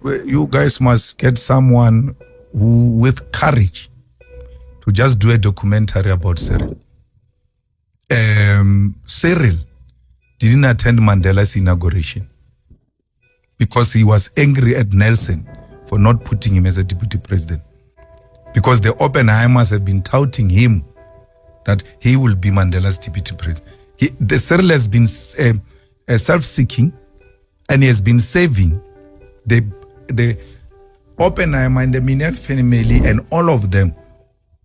You guys must get someone who, with courage, to just do a documentary about Cyril. Cyril didn't attend Mandela's inauguration because he was angry at Nelson for not putting him as a deputy president. Because the Oppenheimers have been touting him that he will be Mandela's deputy president. The Cyril has been self-seeking, and he has been saving the Oppenheimer and the Minel family and all of them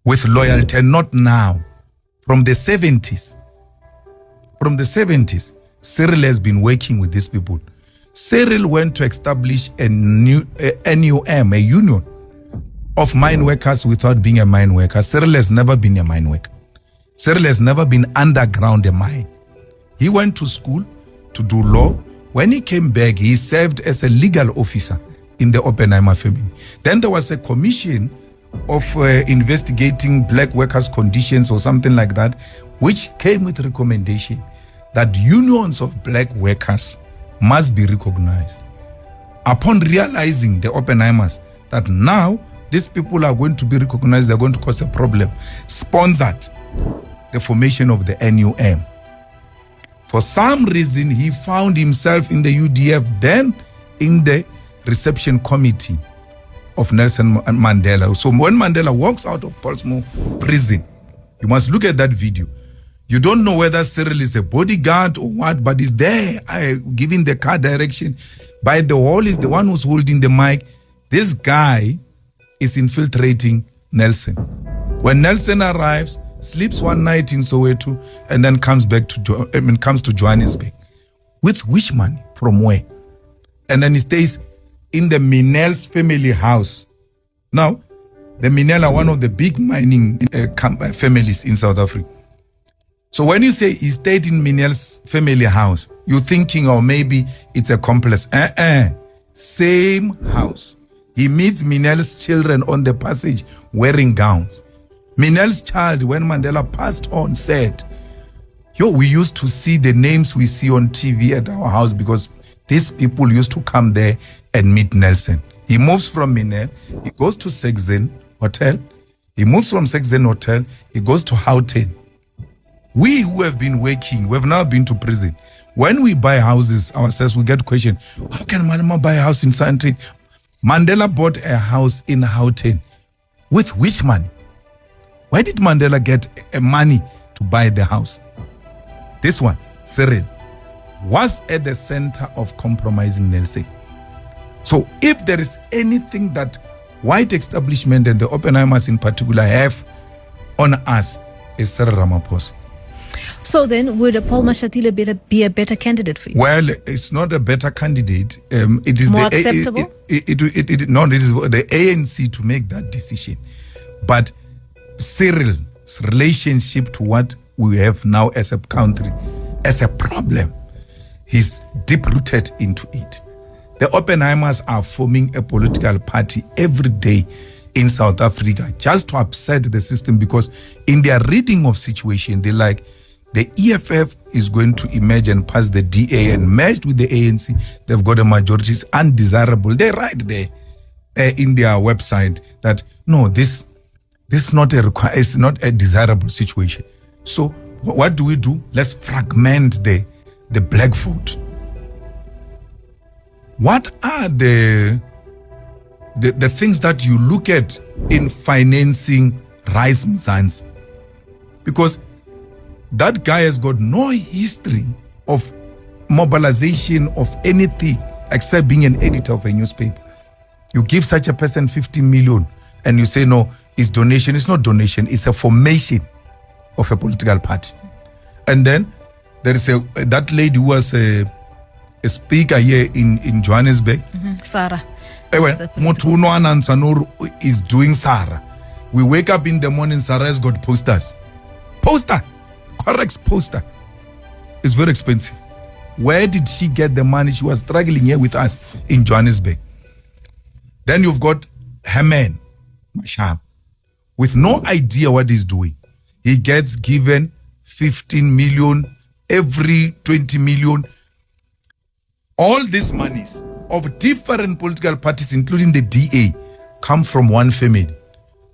with loyalty, and not now. From the 70s. From the 70s, Cyril has been working with these people. Cyril went to establish a new NUM, a union of mine workers without being a mine worker. Cyril has never been a mine worker. Cyril has never been underground a mine. He went to school to do law. When he came back, he served as a legal officer in the Oppenheimer family. Then there was a commission of investigating black workers' conditions or something like that, which came with recommendation that unions of black workers must be recognized. Upon realizing, the Oppenheimers, that now these people are going to be recognized, they're going to cause a problem, sponsored the formation of the NUM. For some reason, he found himself in the UDF, then in the reception committee of Nelson Mandela. So when Mandela walks out of Portsmouth prison, you must look at that video. You don't know whether Cyril is a bodyguard or what, but he's there giving the car direction. By the wall is the one who's holding the mic. This guy is infiltrating Nelson. When Nelson arrives, sleeps one night in Soweto, and then comes to Johannesburg. With which money? From where? And then he stays in the Minel's family house. Now, the Minel are one of the big mining families in South Africa. So when you say he stayed in Minel's family house, you're thinking, oh, maybe it's a complex. Same house. He meets Minel's children on the passage wearing gowns. Minel's child, when Mandela passed on, said, we used to see the names we see on TV at our house because these people used to come there and meet Nelson. He moves from Minel, he goes to Sexen Hotel. He moves from Sexen Hotel, he goes to Houghton. We who have been working, we have now been to prison. When we buy houses ourselves, we get questioned, how can Malema buy a house in Sandton? Mandela bought a house in Houghton. With which money? Where did Mandela get money to buy the house? This one, Cyril, was at the center of compromising Nelson. So if there is anything that white establishment and the Oppenheimers in particular have on us, is Cyril Ramaphosa. So then, would Paul Mashatile be a better candidate for you? Well, it's not a better candidate. It is more acceptable? It is the ANC to make that decision. But Cyril's relationship to what we have now as a country, as a problem, he's deep-rooted into it. The Oppenheimers are forming a political party every day in South Africa just to upset the system, because in their reading of situation, they like the EFF is going to emerge and pass the DA, and merged with the ANC, they've got a majority. It's undesirable. They write there in their website that no, this is not it's not a desirable situation. So what do? Let's fragment the black vote. What are the things that you look at in financing Rise Mzansi? Because that guy has got no history of mobilization of anything except being an editor of a newspaper. You give such a person 50 million and you say, no, it's donation. It's not donation. It's a formation of a political party. And then there is that lady who was a speaker here in Johannesburg. Sarah. Mutuno Anansanur is doing Sarah. We wake up in the morning, Sarah has got posters. Poster. Correct poster. It's very expensive. Where did she get the money? She was struggling here with us in Johannesburg. Then you've got Herman Masham with no idea what he's doing. He gets given 15 million, every 20 million. All these monies of different political parties, including the DA, come from one family.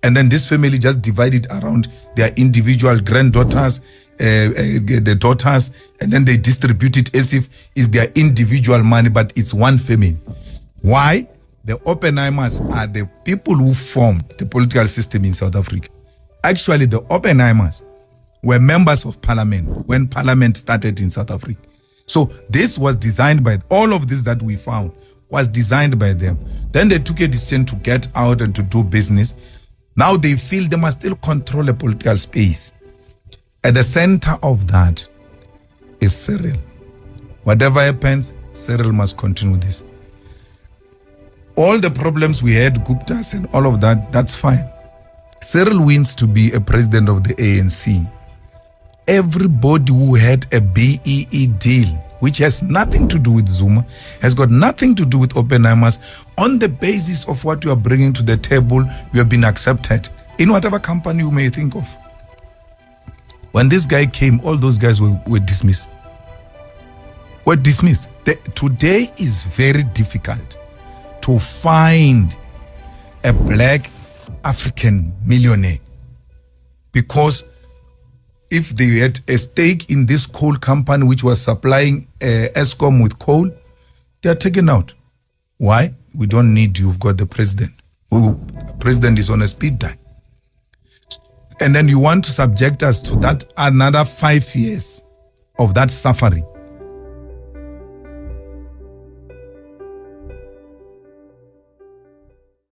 And then this family just divided around their individual granddaughters, the daughters, and then they distribute it as if it's their individual money, but it's one family. Why? The Oppenheimers are the people who formed the political system in South Africa. Actually, the Oppenheimers were members of parliament when parliament started in South Africa. So this was designed by, all of this that we found was designed by them. Then they took a decision to get out and to do business. Now they feel they must still control a political space. At the center of that is Cyril. Whatever happens, Cyril must continue this. All the problems we had, Guptas and all of that, that's fine. Cyril wins to be a president of the ANC. Everybody who had a BEE deal, which has nothing to do with Zuma, has got nothing to do with Oppenheimers, on the basis of what you are bringing to the table, you have been accepted in whatever company you may think of. When this guy came, all those guys were dismissed. Were dismissed. Today is very difficult to find a black African millionaire, because if they had a stake in this coal company which was supplying Eskom with coal, they are taken out. Why? We don't need you. We've got the president. The president is on a speed dial. And then you want to subject us to that another 5 years of that suffering.